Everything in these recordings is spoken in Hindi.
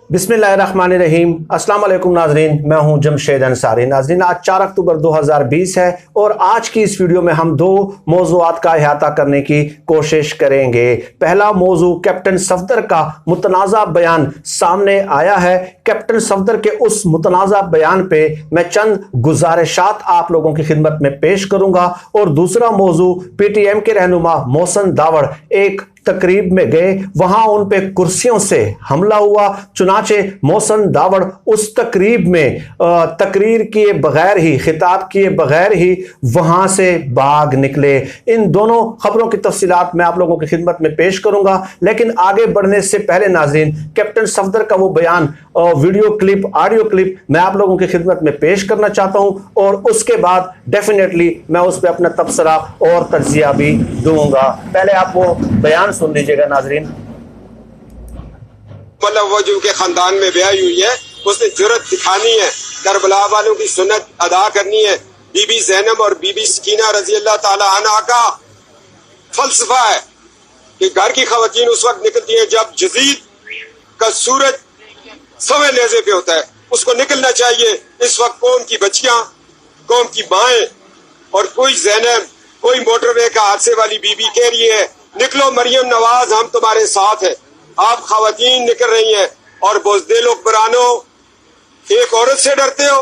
बिस्मिल्लाहिर्रहमानिर्रहीम। अस्सलाम वालेकुम नाजरीन, मैं हूं जमशेद अंसारी। नाजरीन, आज 4 अक्टूबर 2020 है और आज की इस वीडियो में हम दो मौज़ूआत का अहाता करने की कोशिश करेंगे। पहला मौजू कैप्टन सफदर का मुतनाज़ा बयान सामने आया है। कैप्टन सफदर के उस मुतनाज़ा बयान पे मैं चंद गुजारिशात आप लोगों की खिदमत में पेश करूंगा। और दूसरा मौजू पीटीएम के रहनुमा मोहसिन दावड़ एक तकरीब में गए, वहां उन पे कुर्सियों से हमला हुआ। चुनाचे मोहसिन दावड़ उस तकरीब में तकरीर किए बगैर ही, खिताब किए बगैर ही वहां से भाग निकले। इन दोनों खबरों की तफसीलात मैं आप लोगों की खिदमत में पेश करूंगा, लेकिन आगे बढ़ने से पहले नाज़रीन, कैप्टन सफदर का वो बयान, वीडियो क्लिप, ऑडियो क्लिप मैं आप लोगों की खिदमत में पेश करना चाहता हूं और उसके बाद डेफिनेटली मैं उस पर अपना तबसरा और तज्जिया भी दूंगा। पहले आप वो बयान सुन लीजिएगा नाजरीन। मतलब वो जो के खानदान में ब्याही हुई है, उसने जुर्रत दिखानी है, करबला वालों की सुन्नत अदा करनी है। बीबी ज़ैनब और बीबी सकीना रजी अल्लाह ताला अन्हा का फलसफा है कि घर की खवातीन उस वक्त निकलती है जब जदीद का सूरज सवे लेज़े पे होता है, उसको निकलना चाहिए। इस वक्त कौम की बच्चियां, कौम की माएँ और कोई ज़ैनब, कोई मोटरवे का हादसे वाली बीबी कह रही है, निकलो मरियम नवाज, हम तुम्हारे साथ हैं। आप खवातीन निकल रही हैं और बुज़दिल हुक्मरानो, एक औरत से डरते हो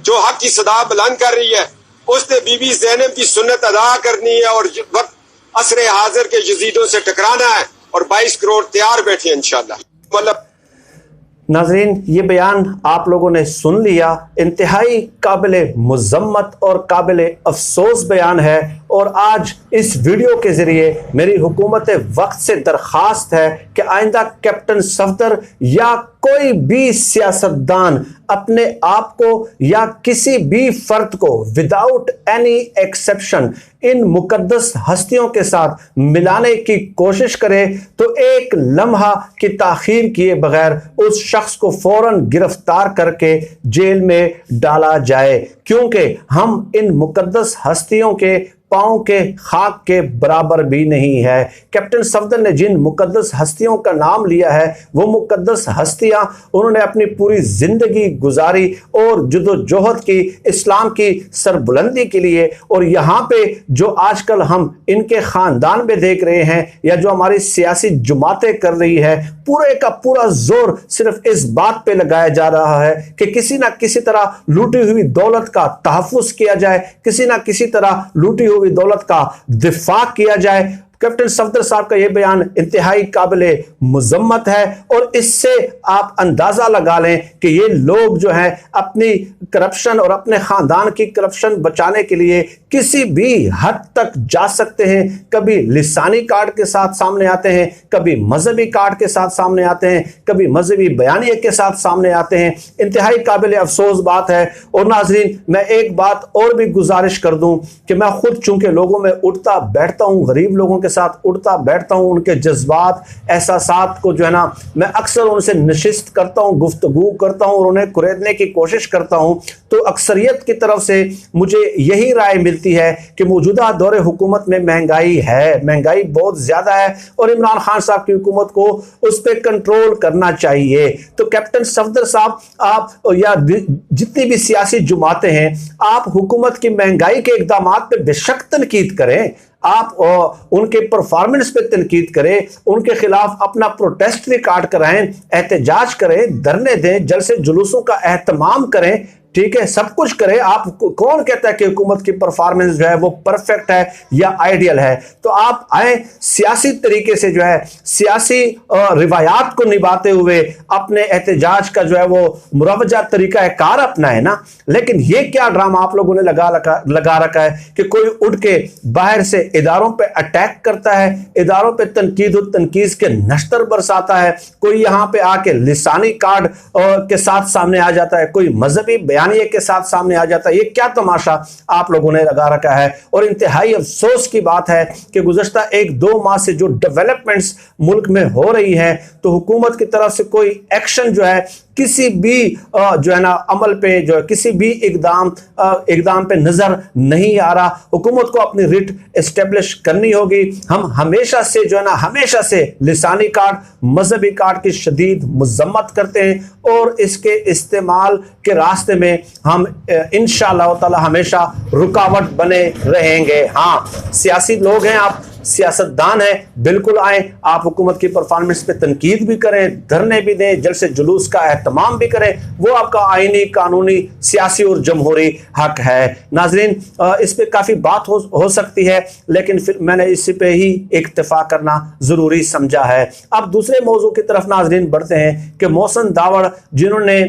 जो हक की सदा बुलंद कर रही है। उसने बीबी ज़ैनब की सुन्नत अदा करनी है और वक्त असरे हाजिर के यजीदों से टकराना है और 22 करोड़ तैयार बैठे इंशाअल्लाह। मतलब नाजरीन, ये बयान आप लोगों ने सुन लिया। इंतहाई काबिल मुज़म्मत और काबिल अफसोस बयान है और आज इस वीडियो के ज़रिए मेरी हुकूमत वक्त से दरख्वास्त है कि आइंदा कैप्टन सफदर या कोई भी सियासतदान अपने आप को या किसी भी फर्द को विदाउट एनी एक्सेप्शन इन मुकद्दस हस्तियों के साथ मिलाने की कोशिश करे तो एक लम्हा की ताखीर किए बगैर उस शख्स को फौरन गिरफ्तार करके जेल में डाला जाए, क्योंकि हम इन मुकद्दस हस्तियों के पांव के खाक के बराबर भी नहीं है। कैप्टन सफदर ने जिन मुकद्दस हस्तियों का नाम लिया है, वो मुकद्दस हस्तियां उन्होंने अपनी पूरी जिंदगी गुजारी और जद्दोजहद की इस्लाम की सरबुलंदी के लिए। और यहाँ पे जो आजकल हम इनके खानदान में देख रहे हैं या जो हमारी सियासी जमातें कर रही है, पूरे का पूरा जोर सिर्फ इस बात पे लगाया जा रहा है कि किसी ना किसी तरह लूटी हुई दौलत का तहफ़्फ़ुज़ किया जाए, किसी ना किसी तरह लूटी हुई दौलत का दिफा किया जाए। कैप्टन सफदर साहब का यह बयान इंतहाई काबिले मुज़म्मत है और इससे आप अंदाजा लगा लें कि ये लोग जो हैं अपनी करप्शन और अपने खानदान की करप्शन बचाने के लिए किसी भी हद तक जा सकते हैं। कभी लिसानी कार्ड के साथ सामने आते हैं, कभी मजहबी कार्ड के साथ सामने आते हैं, कभी मजहबी बयानिए के साथ सामने आते हैं। इंतहाई काबिल अफसोस बात है। और नाजरीन, मैं एक बात और भी गुजारिश कर दूं कि मैं खुद चूंकि लोगों में उठता बैठता हूं, गरीब लोगों के साथ उठता बैठता हूं, उनके जज्बात एहसासात को जो है ना, मैं अक्सर उनसे नशिस्त करता हूं, गुफ्तगू करता हूं और उन्हें कुरेदने की कोशिश करता हूं, तो अक्सरियत की तरफ से मुझे यही राय मिलती है कि मौजूदा दौरे हुकूमत में महंगाई है, महंगाई बहुत ज्यादा है और इमरान खान साहब की हुकूमत को उस पर कंट्रोल करना चाहिए। तो कैप्टन सफदर साहब, आप या जितनी भी सियासी जमातें हैं, आप हुकूमत की महंगाई के इकदाम पे बेशक तनकीद करें, आप उनके परफॉर्मेंस पे तनकीद करें, उनके खिलाफ अपना प्रोटेस्ट रिकॉर्ड कराएं, एहतजाज करें, धरने दें, जलसे जुलूसों का एहतमाम करें, ठीक है, सब कुछ करें। आप कौन कहता है कि हुकूमत की परफॉर्मेंस जो है वो परफेक्ट है या आइडियल है? तो आप आए सियासी तरीके से जो है सियासी रिवायात को निभाते हुए अपने एहतजाज का जो है वो मुरवजा तरीका है कार अपनाए ना। लेकिन ये क्या ड्रामा आप लोगों ने लगा रखा है कि कोई उठ के बाहर से इदारों पे अटैक करता है, इदारों पे तनकीद और तनकीज के नश्तर बरसाता है, कोई यहाँ पे आके लिसानी कार्ड के साथ सामने आ जाता है, कोई मजहबी बयान बयानिए के साथ सामने आ जाता है। ये क्या तमाशा आप लोगों ने लगा रखा है। और इंतहाई अफसोस की बात है कि गुज़श्ता 1-2 माह से जो डेवलपमेंट्स मुल्क में हो रही है तो हुकूमत की तरफ से कोई एक्शन जो है किसी भी जो है ना अमल पे जो है किसी भी इकदाम पे नजर नहीं आ रहा। हुकूमत को अपनी रिट एस्टेब्लिश करनी होगी। हम हमेशा से जो है ना हमेशा से लिसानी कार्ड मजहबी कार्ड की शदीद मजम्मत करते हैं और इसके इस्तेमाल के रास्ते में हम इंशाअल्लाह ताला हमेशा रुकावट बने रहेंगे। हाँ, सियासी लोग हैं आप, सियासतदान है, बिल्कुल आए, आप हुकूमत की परफॉर्मेंस पे तनकीद भी करें, धरने भी दें, जलसे जुलूस का एहतमाम भी करें, वो आपका आईनी कानूनी सियासी और जमहूरी हक है। नाजरीन, इस पे काफ़ी बात हो सकती है, लेकिन फिर मैंने इसी पे ही इक्तफा करना ज़रूरी समझा है। अब दूसरे मौजू की तरफ नाजरीन बढ़ते हैं कि मोहसिन दावड़ जिन्होंने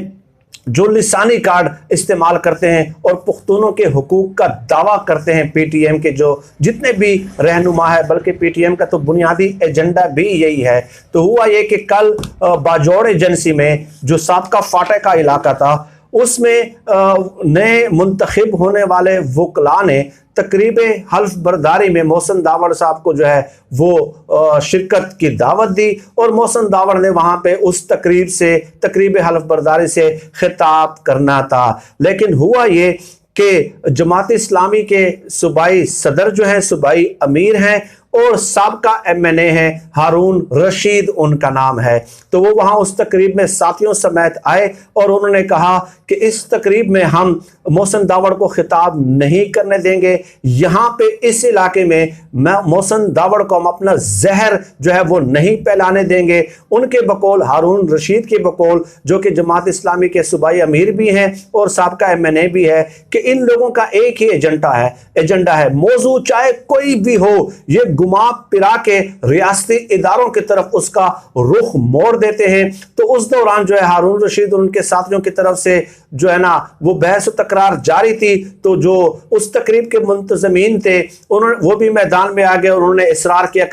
जो लिसानी कार्ड इस्तेमाल करते हैं और पुख्तूनों के हुकूक का दावा करते हैं, पीटीएम के जो जितने भी रहनुमा है, बल्कि पीटीएम का तो बुनियादी एजेंडा भी यही है। तो हुआ ये कि कल बाजौड़ एजेंसी में जो साबका फाटे का इलाका था उसमें नए मुंतखब होने वाले वकला ने तकरीब हल्फ बरदारी में मोहसिन दावड़ साहब को जो है वो शिरकत की दावत दी और मोहसिन दावड़ ने वहाँ पे उस तकरीब हल्फ बरदारी से खिताब करना था। लेकिन हुआ ये कि जमात इस्लामी के सूबाई सदर जो है, सूबाई अमीर हैं और साबका एमएनए है, हारून रशीद उनका नाम है। तो वो वहाँ उस तकरीब में साथियों समेत आए और उन्होंने कहा कि इस तकरीब में हम मोहसिन दावड़ को खिताब नहीं करने देंगे। यहाँ पे इस इलाके में मोहसिन दावड़ को हम अपना जहर जो है वो नहीं फैलाने देंगे। उनके बकौल, हारून रशीद के बकौल, जो कि जमात इस्लामी के सूबाई अमीर भी हैं और साबका एमएनए भी है, कि इन लोगों का एक ही एजेंडा है। मौजू चाहे कोई भी हो, ये घुमा फिरा के रियासती इदारों की तरफ उसका रुख मोड़ देते हैं। तो उस दौरान जो है हारून रशीद और उनके साथियों की तरफ से जो है ना वो बहस तकरार जारी थी। तो जो उस तकरीब के मुंतजमीन थे उन्होंने वो भी मैदान में आ गए और उन्होंने इसरार किया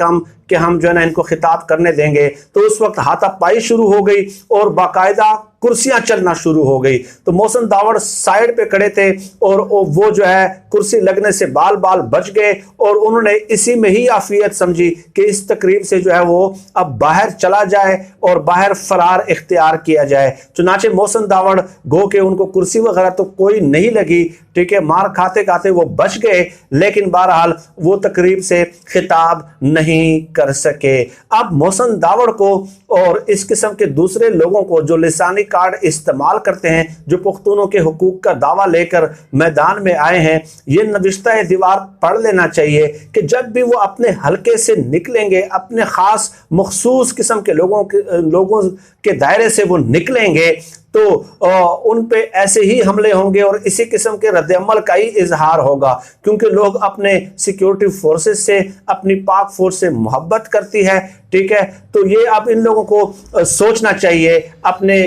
कि हम जो है ना इनको खिताब करने देंगे। तो उस वक्त हाथापाई शुरू हो गई और बाकायदा कुर्सियां चलना शुरू हो गई। तो मोहसिन दावड़ साइड पे खड़े थे और वो जो है कुर्सी लगने से बाल बच गए और उन्होंने इसी में ही आफियत समझी कि इस तकरीब से जो है वो अब बाहर चला जाए और बाहर फरार इख्तियार किया जाए। चुनाचे मोहसिन दावड़ गो के उनको कुर्सी वगैरह तो कोई नहीं लगी, ठीक है, मार खाते खाते वो बच गए, लेकिन बहरहाल वो तकरीब से खिताब नहीं कर सके। अब मोहसिन दावड़ को और इस किस्म के दूसरे लोगों को जो लिसानी कार्ड इस्तेमाल करते हैं, जो पुख्तूनों के हुकूक का दावा लेकर मैदान में आए हैं, ये नविश्ता दीवार पढ़ लेना चाहिए कि जब भी वो अपने हलके से निकलेंगे, अपने खास मखसूस किस्म के लोगों के दायरे से वो निकलेंगे, तो उन पे ऐसे ही हमले होंगे और इसी किस्म के रद्द-ए-अमल का ही इजहार होगा, क्योंकि लोग अपने सिक्योरिटी फोर्सेस से, अपनी पाक फोर्स से मोहब्बत करती है, ठीक है। तो ये अब इन लोगों को सोचना चाहिए, अपने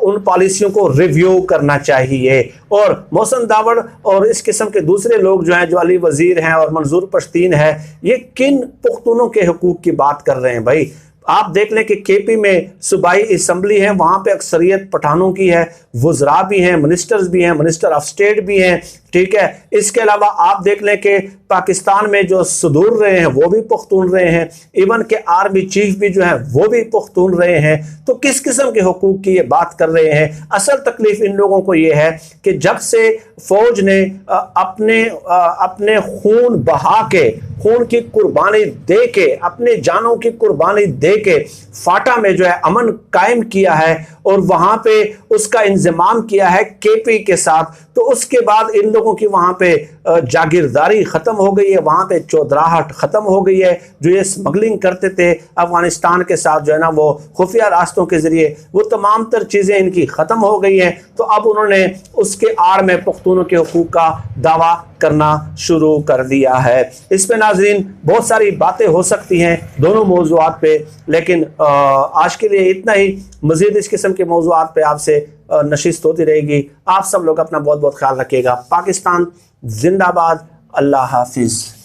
उन पॉलिसियों को रिव्यू करना चाहिए। और मोहसिन दावड़ और इस किस्म के दूसरे लोग जो हैं, जो अली वजीर हैं और मंजूर पश्तीन है, ये किन पुख्तूनों के हुकूक की बात कर रहे हैं भाई? आप देख लें कि केपी में सूबाई असम्बली है, वहाँ पे अक्सरियत पठानों की है, वज़रा भी हैं, मिनिस्टर्स भी हैं, मिनिस्टर ऑफ स्टेट भी हैं, ठीक है। इसके अलावा आप देख लें कि पाकिस्तान में जो सदूर रहे हैं वो भी पुख्तून रहे हैं, इवन के आर्मी चीफ भी जो है वो भी पुख्तून रहे हैं। तो किस किस्म के हुकूक की ये बात कर रहे हैं? असल तकलीफ इन लोगों को ये है कि जब से फौज ने अपने खून बहा के, खून की कुर्बानी दे के, अपने जानों की कुर्बानी दे के फाटा में जो है अमन कायम किया है और वहाँ पे उसका इंतजाम किया है केपी के साथ, तो उसके बाद इन लोगों की वहाँ पे जागीरदारी ख़त्म हो गई है, वहाँ पे चौधराहट ख़त्म हो गई है। जो ये स्मगलिंग करते थे अफगानिस्तान के साथ जो है ना, वो खुफिया रास्तों के ज़रिए, वो तमाम तर चीज़ें इनकी ख़त्म हो गई हैं। तो अब उन्होंने उसके आड़ में पुख्तूनों के हुकूक का दावा करना शुरू कर दिया है। इस पे नाजरीन बहुत सारी बातें हो सकती हैं दोनों मौज़ूआत पे, लेकिन आज के लिए इतना ही। मज़ीद इस किस्म के मौज़ूआत पे आपसे नशिस्त होती रहेगी। आप सब लोग अपना बहुत बहुत ख्याल रखिएगा। पाकिस्तान जिंदाबाद। अल्लाह हाफिज़।